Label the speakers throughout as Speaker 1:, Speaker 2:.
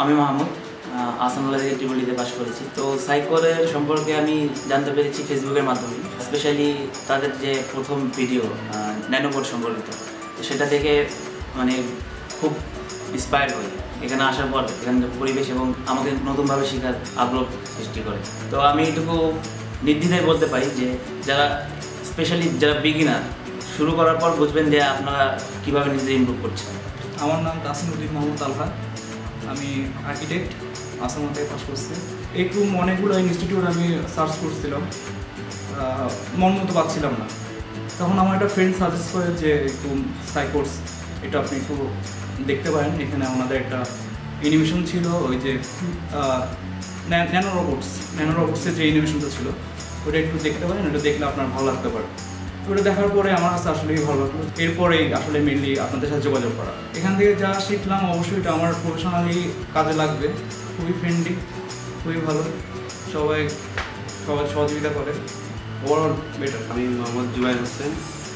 Speaker 1: আমি মাহমুদ আসানুল্লাহ থেকে ট্রিপলিতে পাশ করেছি। তো সাইকোরের সম্পর্কে আমি জানতে পেরেছি ফেসবুকের মাধ্যমে, স্পেশালি তাদের যে প্রথম ভিডিও ন্যানোবোর্ড সম্পর্কিত, সেটা দেখে মানে খুব ইন্সপায়ার্ড হই। এখানে আসার পর এখানকার পরিবেশ এবং আমাকে নতুনভাবে শেখার আগ্রহ সৃষ্টি করে। তো আমি এটুকু নির্দ্বিধায় বলতে পারি যে যারা স্পেশালি যারা বিগিনার, শুরু করার পর বুঝবেন যে আপনারা কীভাবে নিজে ইমপ্রুভ করছেন।
Speaker 2: আমার নাম তাসিমউদ্দিন মোহাম্মদ আলহা, আমি আর্কিটেক্ট, আসাম থেকে পাস করছি। একটু অনেকগুলো ইনস্টিটিউট আমি সার্চ করছিলাম, মন মতো পাচ্ছিলাম না। তখন আমার একটা ফ্রেন্ড সাজেস্ট করে যে একটু সাইকোর্স, এটা আপনি একটু দেখতে পারেন। এখানে আমাদের একটা অ্যানিমেশন ছিল, ওই যে ন্যানো রোবটসের যে অ্যানিমেশনটা ছিল, ওটা একটু দেখতে পারেন। ওটা দেখলে আপনার ভালো লাগতে পারে। ওটা দেখার পরে আমার কাছে আসলেই ভালো লাগলো। এরপরেই আসলে মেনলি আপনাদের সাথে যোগাযোগ করা। এখান থেকে যা শিখলাম অবশ্যই এটা আমার প্রফেশনালি কাজে লাগবে। খুবই ফ্রেন্ডলি, খুবই ভালো, সবাই সহযোগিতা করে, ওভারঅল বেটার।
Speaker 3: আমি মোহাম্মদ জুবাইর হোসেন,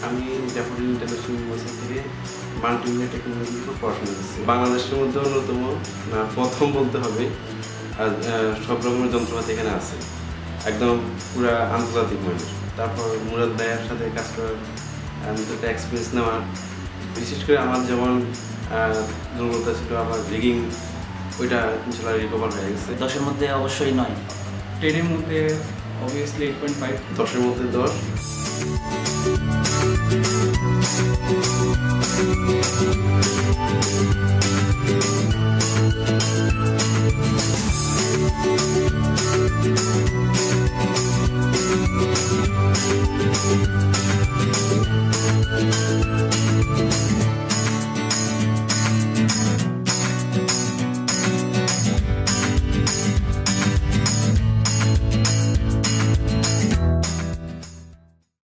Speaker 3: আমি জাফর ইন্টারন্যাশনাল ইউনিভার্সিটি থেকে মাল্টিমিডিয়া টেকনোলজি উপর পড়াশোনা করছি। বাংলাদেশের মধ্যে অন্যতম না প্রথম বলতে হবে, আর সব রকমের যন্ত্রপাতি এখানে আছে, একদম পুরা আন্তর্জাতিক মানের। তারপর মুরাদ ভাইয়ের সাথে কাজ করার একটা এক্সপিরিয়েন্স নেওয়ার, বিশেষ করে আমার যেমন দুর্বলতা ছিল, আবার রিগিং, ওইটা ইনশাল্লাহ রিকভার হয়ে গেছে।
Speaker 1: 10-এর মধ্যে অবশ্যই 9,
Speaker 2: 10-এর মধ্যে অবভিয়াসলি 8.5,
Speaker 3: 10-এর মধ্যে 10।